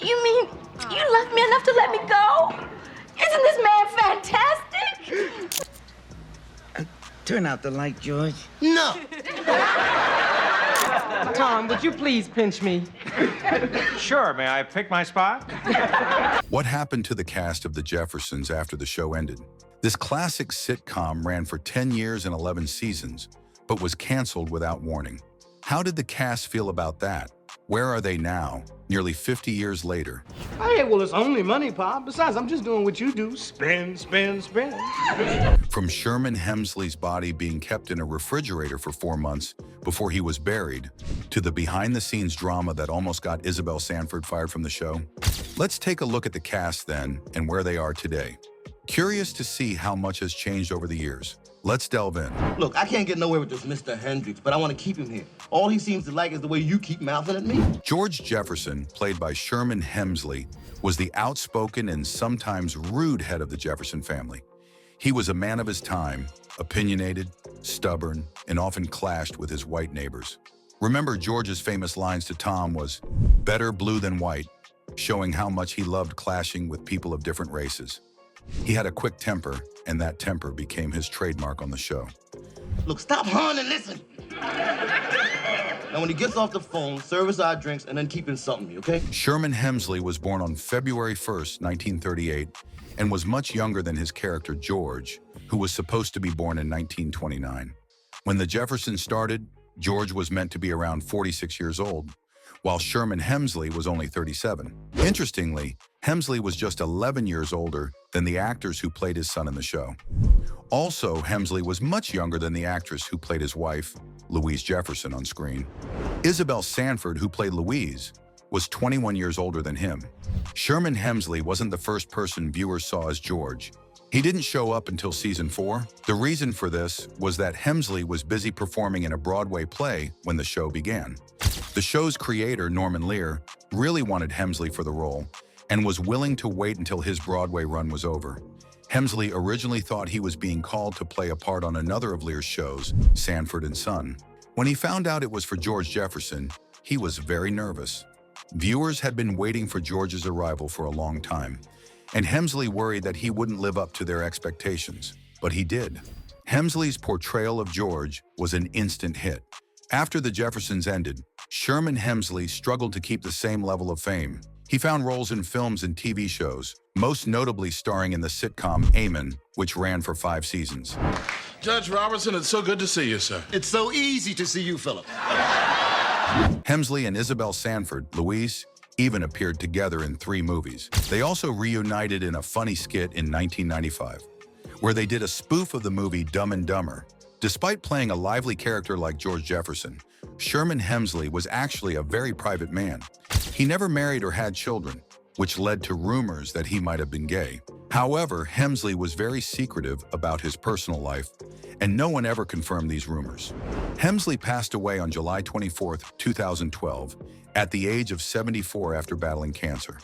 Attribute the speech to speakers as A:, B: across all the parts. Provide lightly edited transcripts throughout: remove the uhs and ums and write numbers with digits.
A: You mean you love me enough to let me go? Isn't this man fantastic?
B: Turn out the light, George.
C: No.
D: Tom, would you please pinch me?
E: Sure, may I pick my spot?
F: What happened to the cast of The Jeffersons after the show ended? This classic sitcom ran for 10 years and 11 seasons, but was canceled without warning. How did the cast feel about that? Where are they now, nearly 50 years later?
C: Hey, well, it's only money, Pop. Besides, I'm just doing what you do. Spin, spin, spin.
F: From Sherman Hemsley's body being kept in a refrigerator for 4 months before he was buried, to the behind-the-scenes drama that almost got Isabelle Sanford fired from the show. Let's take a look at the cast then and where they are today. Curious to see how much has changed over the years. Let's delve in.
G: Look, I can't get nowhere with this Mr. Hendricks, but I want to keep him here. All he seems to like is the way you keep mouthing at me.
F: George Jefferson, played by Sherman Hemsley, was the outspoken and sometimes rude head of the Jefferson family. He was a man of his time, opinionated, stubborn, and often clashed with his white neighbors. Remember, George's famous lines to Tom was, "Better blue than white," showing how much he loved clashing with people of different races. He had a quick temper, and that temper became his trademark on the show.
G: Look, stop hawing and listen. Now, when he gets off the phone, service our drinks and then keep insulting me, okay?
F: Sherman Hemsley was born on February 1st, 1938, and was much younger than his character George, who was supposed to be born in 1929. When the Jeffersons started, George was meant to be around 46 years old, while Sherman Hemsley was only 37. Interestingly, Hemsley was just 11 years older than the actors who played his son in the show. Also, Hemsley was much younger than the actress who played his wife, Louise Jefferson, on screen. Isabelle Sanford, who played Louise, was 21 years older than him. Sherman Hemsley wasn't the first person viewers saw as George. He didn't show up until season 4. The reason for this was that Hemsley was busy performing in a Broadway play when the show began. The show's creator, Norman Lear, really wanted Hemsley for the role and was willing to wait until his Broadway run was over. Hemsley originally thought he was being called to play a part on another of Lear's shows, Sanford and Son. When he found out it was for George Jefferson, he was very nervous. Viewers had been waiting for George's arrival for a long time, and Hemsley worried that he wouldn't live up to their expectations, but he did. Hemsley's portrayal of George was an instant hit. After the Jeffersons ended, Sherman Hemsley struggled to keep the same level of fame. He found roles in films and TV shows, most notably starring in the sitcom Amen, which ran for 5 seasons.
H: Judge Robertson, it's so good to see you, sir.
C: It's so easy to see you, Philip.
F: Hemsley and Isabelle Sanford, Louise, even appeared together in 3 movies. They also reunited in a funny skit in 1995, where they did a spoof of the movie Dumb and Dumber. Despite playing a lively character like George Jefferson, Sherman Hemsley was actually a very private man. He never married or had children, which led to rumors that he might have been gay. However, Hemsley was very secretive about his personal life, and no one ever confirmed these rumors. Hemsley passed away on July 24, 2012, at the age of 74 after battling cancer.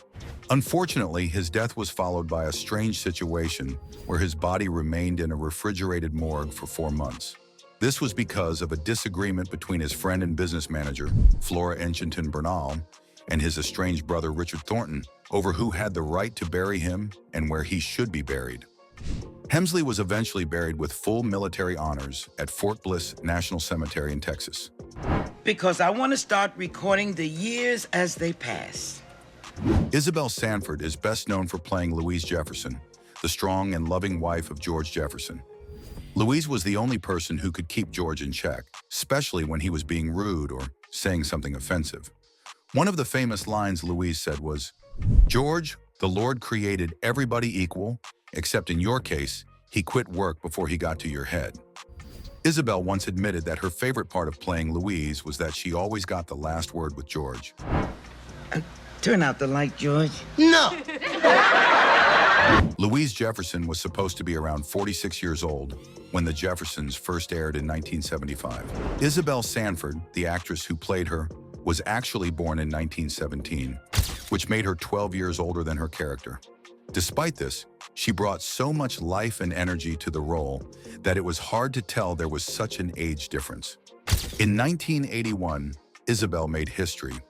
F: Unfortunately, his death was followed by a strange situation where his body remained in a refrigerated morgue for 4 months. This was because of a disagreement between his friend and business manager, Flora Bernal, and his estranged brother Richard Thornton over who had the right to bury him and where he should be buried. Hemsley was eventually buried with full military honors at Fort Bliss National Cemetery in Texas.
B: Because I want to start recording the years as they pass.
F: Isabelle Sanford is best known for playing Louise Jefferson, the strong and loving wife of George Jefferson. Louise was the only person who could keep George in check, especially when he was being rude or saying something offensive. One of the famous lines Louise said was, "George, the Lord created everybody equal, except in your case, he quit work before he got to your head." Isabelle once admitted that her favorite part of playing Louise was that she always got the last word with George.
B: Turn out the light, George.
C: No.
F: Louise Jefferson was supposed to be around 46 years old when The Jeffersons first aired in 1975. Isabelle Sanford, the actress who played her, was actually born in 1917, which made her 12 years older than her character. Despite this, she brought so much life and energy to the role that it was hard to tell there was such an age difference. In 1981, Isabelle made history.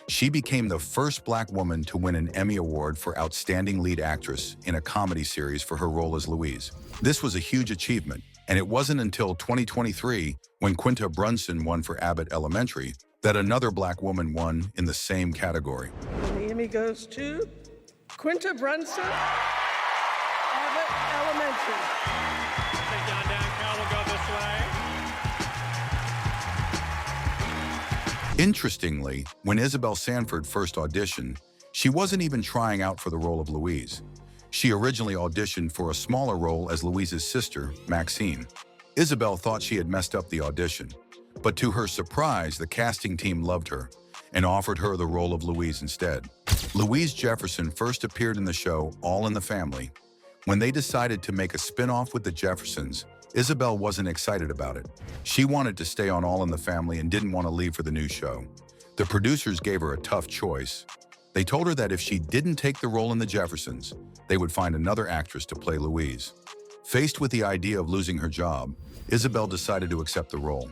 F: She became the first black woman to win an Emmy Award for Outstanding Lead Actress in a comedy series for her role as Louise. This was a huge achievement, and it wasn't until 2023, when Quinta Brunson won for Abbott Elementary, that another black woman won in the same category.
I: And the Emmy goes to Quinta Brunson, Abbott Elementary.
E: Take John down, Cal will go this way.
F: Interestingly, when Isabelle Sanford first auditioned, she wasn't even trying out for the role of Louise. She originally auditioned for a smaller role as Louise's sister, Maxine. Isabelle thought she had messed up the audition, but to her surprise, the casting team loved her and offered her the role of Louise instead. Louise Jefferson first appeared in the show All in the Family. When they decided to make a spin-off with the Jeffersons, Isabelle wasn't excited about it. She wanted to stay on All in the Family and didn't want to leave for the new show. The producers gave her a tough choice. They told her that if she didn't take the role in the Jeffersons, they would find another actress to play Louise. Faced with the idea of losing her job, Isabelle decided to accept the role.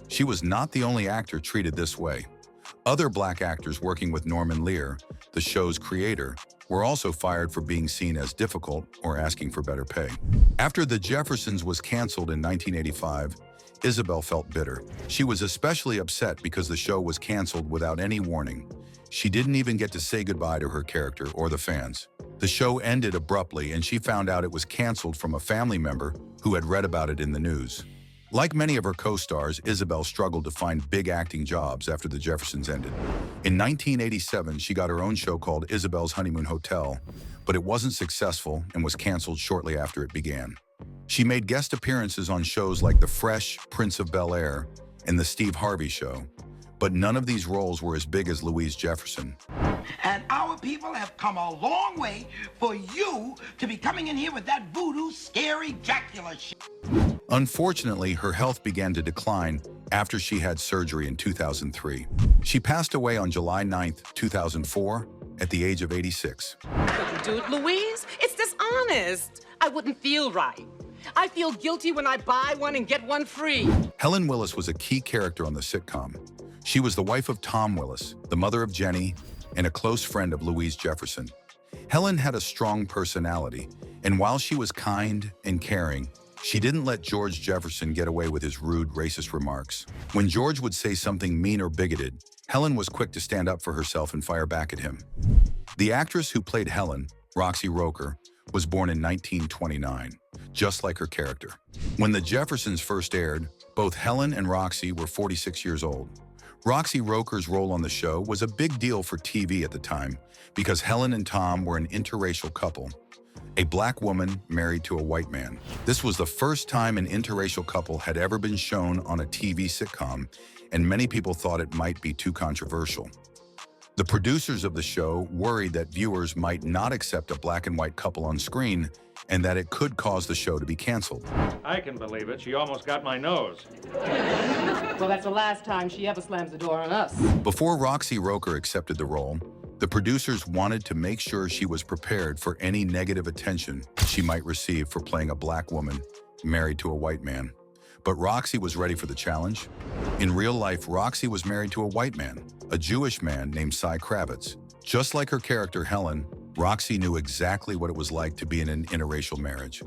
F: She was not the only actor treated this way. Other black actors working with Norman Lear, the show's creator, were also fired for being seen as difficult or asking for better pay. After The Jeffersons was canceled in 1985, Isabelle felt bitter. She was especially upset because the show was canceled without any warning. She didn't even get to say goodbye to her character or the fans. The show ended abruptly, and she found out it was canceled from a family member who had read about it in the news. Like many of her co-stars, Isabelle struggled to find big acting jobs after The Jeffersons ended. In 1987, she got her own show called Isabelle's Honeymoon Hotel, but it wasn't successful and was canceled shortly after it began. She made guest appearances on shows like The Fresh Prince of Bel-Air and The Steve Harvey Show, but none of these roles were as big as Louise Jefferson.
B: And our people have come a long way for you to be coming in here with that voodoo, scary Dracula shit.
F: Unfortunately, her health began to decline after she had surgery in 2003. She passed away on July 9, 2004, at the age of 86.
D: Couldn't do it, Louise. It's dishonest. I wouldn't feel right. I feel guilty when I buy one and get one free.
F: Helen Willis was a key character on the sitcom. She was the wife of Tom Willis, the mother of Jenny, and a close friend of Louise Jefferson. Helen had a strong personality, and while she was kind and caring, she didn't let George Jefferson get away with his rude, racist remarks. When George would say something mean or bigoted, Helen was quick to stand up for herself and fire back at him. The actress who played Helen, Roxy Roker, was born in 1929, just like her character. When The Jeffersons first aired, both Helen and Roxy were 46 years old. Roxy Roker's role on the show was a big deal for TV at the time because Helen and Tom were an interracial couple, a black woman married to a white man. This was the first time an interracial couple had ever been shown on a TV sitcom, and many people thought it might be too controversial. The producers of the show worried that viewers might not accept a black and white couple on screen and that it could cause the show to be canceled.
E: I can believe it. She almost got my nose.
D: Well, that's the last time she ever slams the door on us.
F: Before Roxy Roker accepted the role, the producers wanted to make sure she was prepared for any negative attention she might receive for playing a black woman married to a white man. But Roxy was ready for the challenge. In real life, Roxy was married to a white man, a Jewish man named Cy Kravitz. Just like her character Helen, Roxy knew exactly what it was like to be in an interracial marriage.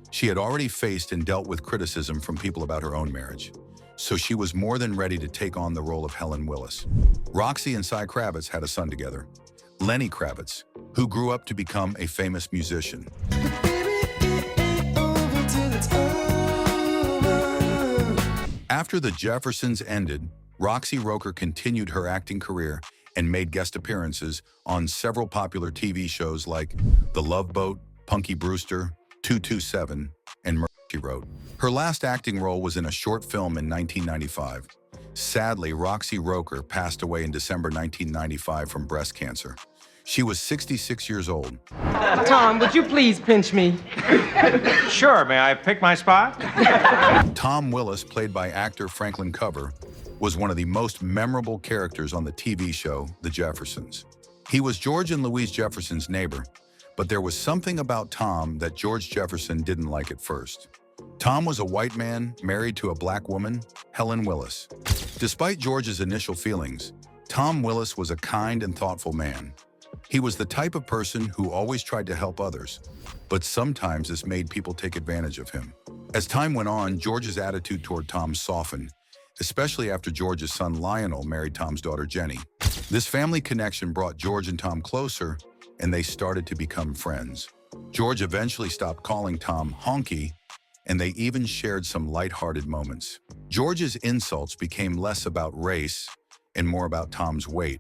F: She had already faced and dealt with criticism from people about her own marriage, so she was more than ready to take on the role of Helen Willis. Roxy and Cy Kravitz had a son together, Lenny Kravitz, who grew up to become a famous musician. After The Jeffersons ended, Roxy Roker continued her acting career and made guest appearances on several popular TV shows like The Love Boat, Punky Brewster, 227, and Murder, She Wrote. Her last acting role was in a short film in 1995. Sadly, Roxy Roker passed away in December 1995 from breast cancer. She was 66 years old.
D: Tom, would you please pinch me?
E: Sure, may I pick my spot?
F: Tom Willis, played by actor Franklin Cover, was one of the most memorable characters on the TV show The Jeffersons. He was George and Louise Jefferson's neighbor, but there was something about Tom that George Jefferson didn't like at first. Tom was a white man married to a black woman, Helen Willis. Despite George's initial feelings, Tom Willis was a kind and thoughtful man. He was the type of person who always tried to help others, but sometimes this made people take advantage of him. As time went on, George's attitude toward Tom softened, especially after George's son Lionel married Tom's daughter Jenny. This family connection brought George and Tom closer, and they started to become friends. George eventually stopped calling Tom honky, and they even shared some lighthearted moments. George's insults became less about race and more about Tom's weight,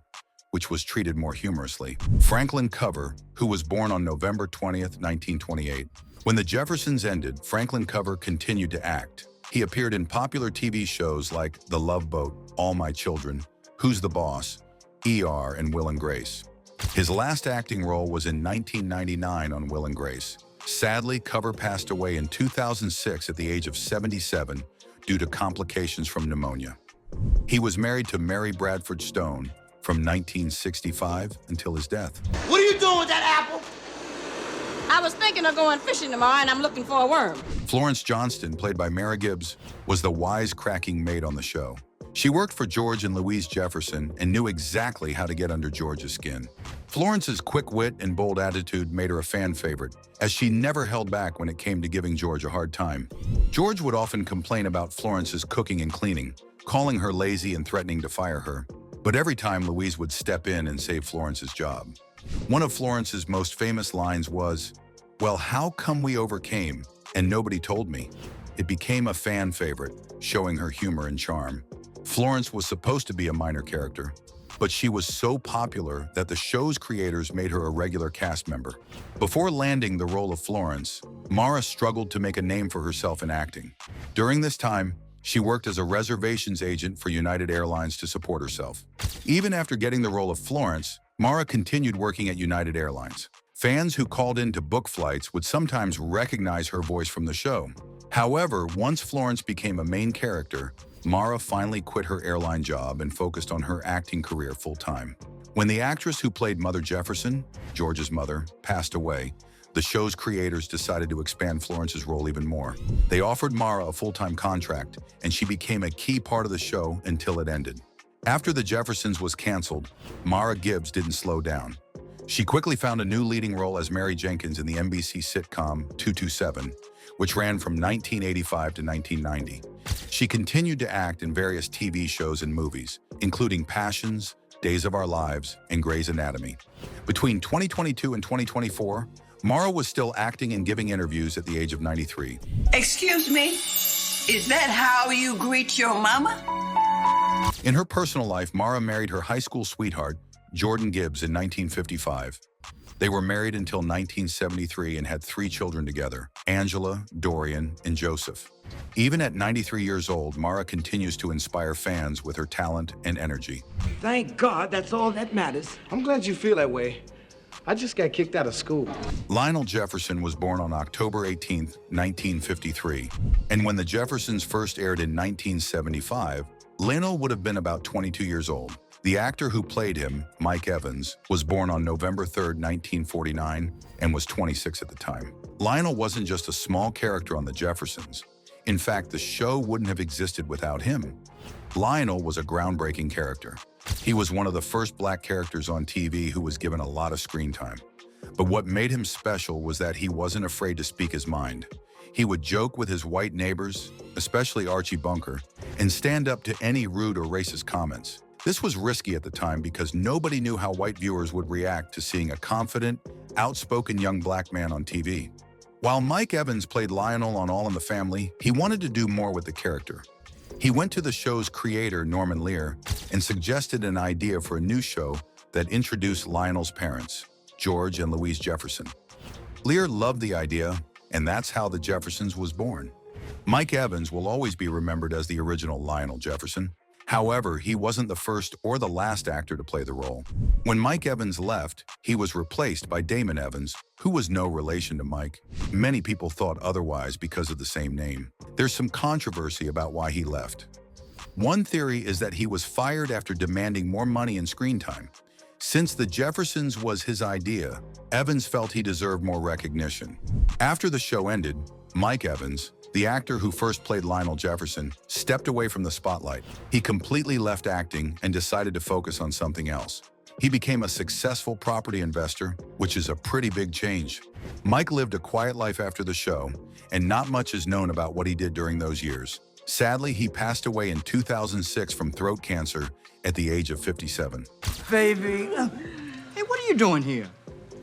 F: which was treated more humorously. Franklin Cover, who was born on November 20th, 1928. When the Jeffersons ended, Franklin Cover continued to act. He appeared in popular TV shows like The Love Boat, All My Children, Who's the Boss, ER, and Will and Grace. His last acting role was in 1999 on Will and Grace. Sadly, Cover passed away in 2006 at the age of 77 due to complications from pneumonia. He was married to Mary Bradford Stone from 1965 until his death.
B: What are you doing with that apple?
A: I was thinking of going fishing tomorrow, and I'm looking for a worm.
F: Florence Johnston, played by Mara Gibbs, was the wisecracking maid on the show. She worked for George and Louise Jefferson and knew exactly how to get under George's skin. Florence's quick wit and bold attitude made her a fan favorite, as she never held back when it came to giving George a hard time. George would often complain about Florence's cooking and cleaning, calling her lazy and threatening to fire her. But every time, Louise would step in and save Florence's job. One of Florence's most famous lines was, "Well, how come we overcame and nobody told me?" It became a fan favorite, showing her humor and charm. Florence was supposed to be a minor character, but she was so popular that the show's creators made her a regular cast member. Before landing the role of Florence, Marla struggled to make a name for herself in acting. During this time, she worked as a reservations agent for United Airlines to support herself. Even after getting the role of Florence, Marla continued working at United Airlines. Fans who called in to book flights would sometimes recognize her voice from the show. However, once Florence became a main character, Marla finally quit her airline job and focused on her acting career full-time. When the actress who played Mother Jefferson, George's mother, passed away, the show's creators decided to expand Florence's role even more. They offered Marla a full-time contract, and she became a key part of the show until it ended. After The Jeffersons was canceled, Mara Gibbs didn't slow down. She quickly found a new leading role as Mary Jenkins in the NBC sitcom 227, which ran from 1985 to 1990. She continued to act in various TV shows and movies, including Passions, Days of Our Lives, and Grey's Anatomy. Between 2022 and 2024, Mara was still acting and giving interviews at the age of 93.
J: Excuse me, is that how you greet your mama?
F: In her personal life, Mara married her high school sweetheart, Jordan Gibbs, in 1955. They were married until 1973 and had 3 children together, Angela, Dorian, and Joseph. Even at 93 years old, Mara continues to inspire fans with her talent and energy.
C: Thank God, that's all that matters. I'm glad you feel that way. I just got kicked out of school.
F: Lionel Jefferson was born on October 18, 1953. And when The Jeffersons first aired in 1975, Lionel would have been about 22 years old. The actor who played him, Mike Evans, was born on November 3, 1949, and was 26 at the time. Lionel wasn't just a small character on The Jeffersons. In fact, the show wouldn't have existed without him. Lionel was a groundbreaking character. He was one of the first black characters on TV who was given a lot of screen time. But what made him special was that he wasn't afraid to speak his mind. He would joke with his white neighbors, especially Archie Bunker, and stand up to any rude or racist comments. This was risky at the time because nobody knew how white viewers would react to seeing a confident, outspoken young black man on TV. While Mike Evans played Lionel on All in the Family, he wanted to do more with the character. He went to the show's creator, Norman Lear, and suggested an idea for a new show that introduced Lionel's parents, George and Louise Jefferson. Lear loved the idea, and that's how The Jeffersons was born. Mike Evans will always be remembered as the original Lionel Jefferson. However, he wasn't the first or the last actor to play the role. When Mike Evans left, he was replaced by Damon Evans, who was no relation to Mike. Many people thought otherwise because of the same name. There's some controversy about why he left. One theory is that he was fired after demanding more money and screen time. Since The Jeffersons was his idea, Evans felt he deserved more recognition. After the show ended, Mike Evans, the actor who first played Lionel Jefferson, stepped away from the spotlight. He completely left acting and decided to focus on something else. He became a successful property investor, which is a pretty big change. Mike lived a quiet life after the show, and not much is known about what he did during those years. Sadly, he passed away in 2006 from throat cancer at the age of 57.
K: Baby, hey, what are you doing here?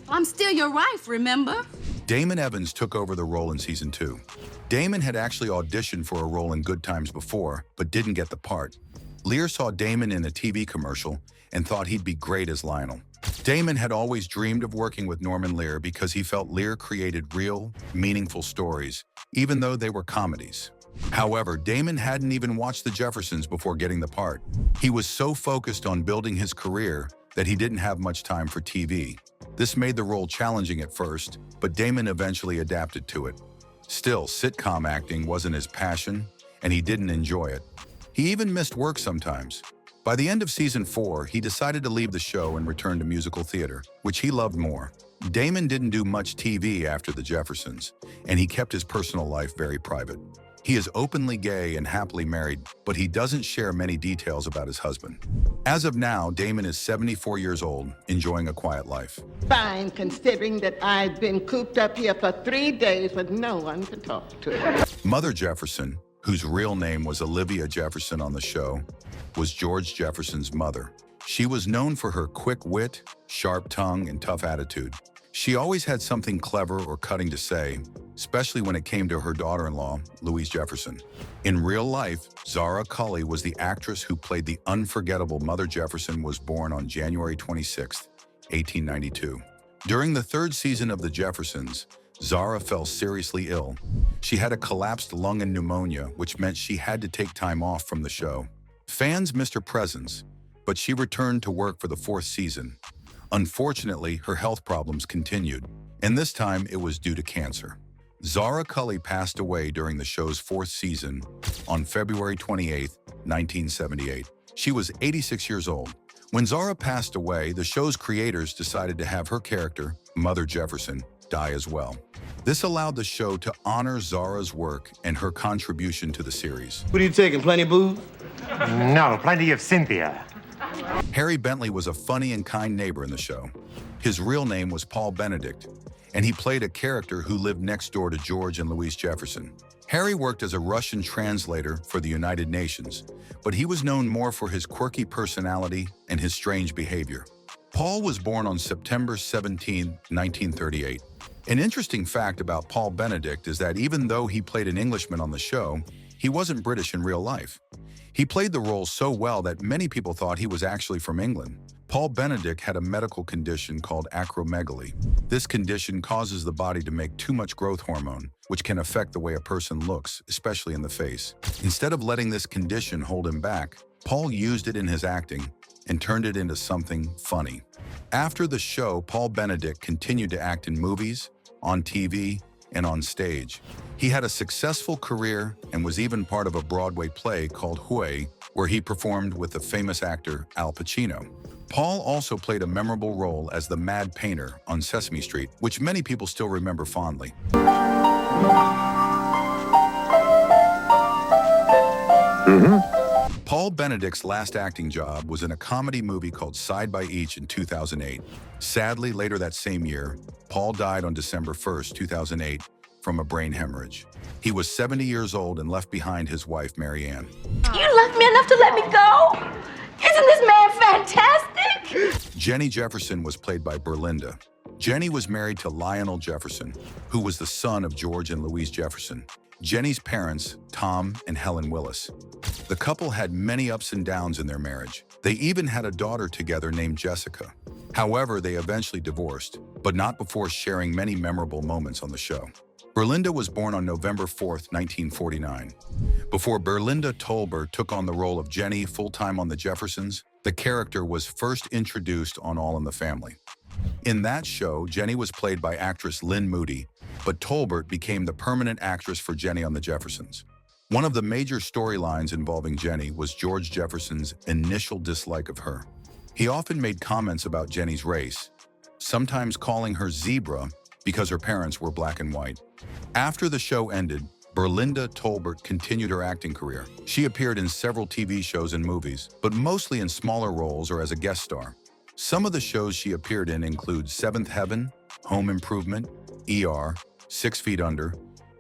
A: I'm still your wife, remember?
F: Damon Evans took over the role in season 2. Damon had actually auditioned for a role in Good Times before, but didn't get the part. Lear saw Damon in a TV commercial and thought he'd be great as Lionel. Damon had always dreamed of working with Norman Lear because he felt Lear created real, meaningful stories, even though they were comedies. However, Damon hadn't even watched The Jeffersons before getting the part. He was so focused on building his career that he didn't have much time for TV. This made the role challenging at first, but Damon eventually adapted to it. Still, sitcom acting wasn't his passion, and he didn't enjoy it. He even missed work sometimes. By the end of season 4, he decided to leave the show and return to musical theater, which he loved more. Damon didn't do much TV after The Jeffersons, and he kept his personal life very private. He is openly gay and happily married, but he doesn't share many details about his husband. As of now, Damon is 74 years old, enjoying a quiet life.
L: Fine, considering that I've been cooped up here for 3 days with no one to talk to.
F: Mother Jefferson, whose real name was Olivia Jefferson on the show, was George Jefferson's mother. She was known for her quick wit, sharp tongue, and tough attitude. She always had something clever or cutting to say, especially when it came to her daughter-in-law, Louise Jefferson. In real life, Zara Cully was the actress who played the unforgettable Mother Jefferson, was born on January 26, 1892. During the 3rd season of The Jeffersons, Zara fell seriously ill. She had a collapsed lung and pneumonia, which meant she had to take time off from the show. Fans missed her presence, but she returned to work for the 4th season. Unfortunately, her health problems continued, and this time it was due to cancer. Zara Cully passed away during the show's 4th season on February 28, 1978. She was 86 years old. When Zara passed away, the show's creators decided to have her character, Mother Jefferson, die as well. This allowed the show to honor Zara's work and her contribution to the series.
G: What are you taking, plenty of booze?
E: No, plenty of Cynthia.
F: Harry Bentley was a funny and kind neighbor in the show. His real name was Paul Benedict, and he played a character who lived next door to George and Louise Jefferson. Harry worked as a Russian translator for the United Nations, but he was known more for his quirky personality and his strange behavior. Paul was born on September 17, 1938. An interesting fact about Paul Benedict is that even though he played an Englishman on the show, he wasn't British in real life. He played the role so well that many people thought he was actually from England. Paul Benedict had a medical condition called acromegaly. This condition causes the body to make too much growth hormone, which can affect the way a person looks, especially in the face. Instead of letting this condition hold him back, Paul used it in his acting and turned it into something funny. After the show, Paul Benedict continued to act in movies, on TV, and on stage. He had a successful career and was even part of a Broadway play called Huey, where he performed with the famous actor Al Pacino. Paul also played a memorable role as the Mad Painter on Sesame Street, which many people still remember fondly. Paul Benedict's last acting job was in a comedy movie called Side by Each in 2008. Sadly, later that same year, Paul died on December 1, 2008, from a brain hemorrhage. He was 70 years old and left behind his wife, Mary Ann.
A: You love me enough to let me go? Isn't this man fantastic?
F: Jenny Jefferson was played by Berlinda. Jenny was married to Lionel Jefferson, who was the son of George and Louise Jefferson. Jenny's parents, Tom and Helen Willis. The couple had many ups and downs in their marriage. They even had a daughter together named Jessica. However, they eventually divorced, but not before sharing many memorable moments on the show. Berlinda was born on November 4, 1949. Before Berlinda Tolbert took on the role of Jenny full-time on The Jeffersons, the character was first introduced on All in the Family. In that show, Jenny was played by actress Lynn Moody, but Tolbert became the permanent actress for Jenny on The Jeffersons. One of the major storylines involving Jenny was George Jefferson's initial dislike of her. He often made comments about Jenny's race, sometimes calling her zebra because her parents were black and white. After the show ended, Berlinda Tolbert continued her acting career. She appeared in several TV shows and movies, but mostly in smaller roles or as a guest star. Some of the shows she appeared in include Seventh Heaven, Home Improvement, ER, 6 Feet Under,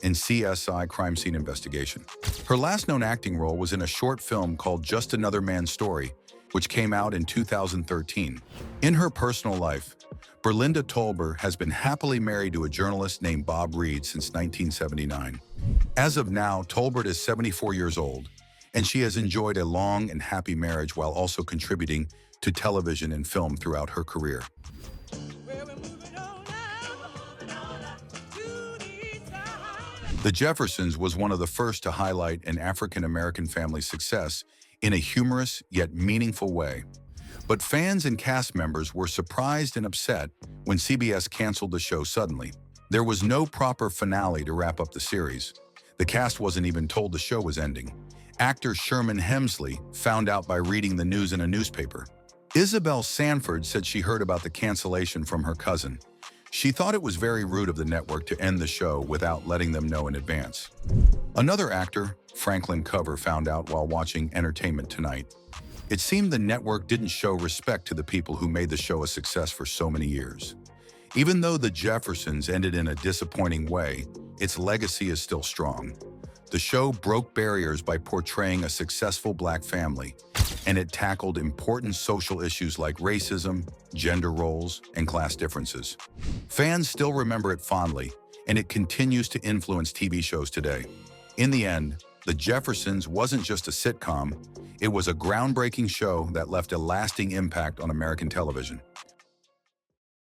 F: and CSI Crime Scene Investigation. Her last known acting role was in a short film called Just Another Man's Story, which came out in 2013. In her personal life, Berlinda Tolbert has been happily married to a journalist named Bob Reed since 1979. As of now, Tolbert is 74 years old, and she has enjoyed a long and happy marriage while also contributing to television and film throughout her career. The Jeffersons was one of the first to highlight an African-American family's success in a humorous yet meaningful way. But fans and cast members were surprised and upset when CBS canceled the show suddenly. There was no proper finale to wrap up the series. The cast wasn't even told the show was ending. Actor Sherman Hemsley found out by reading the news in a newspaper. Isabelle Sanford said she heard about the cancellation from her cousin. She thought it was very rude of the network to end the show without letting them know in advance. Another actor, Franklin Cover, found out while watching Entertainment Tonight. It seemed the network didn't show respect to the people who made the show a success for so many years. Even though The Jeffersons ended in a disappointing way, its legacy is still strong. The show broke barriers by portraying a successful Black family, and it tackled important social issues like racism, gender roles, and class differences. Fans still remember it fondly, and it continues to influence TV shows today. In the end, The Jeffersons wasn't just a sitcom, it was a groundbreaking show that left a lasting impact on American television.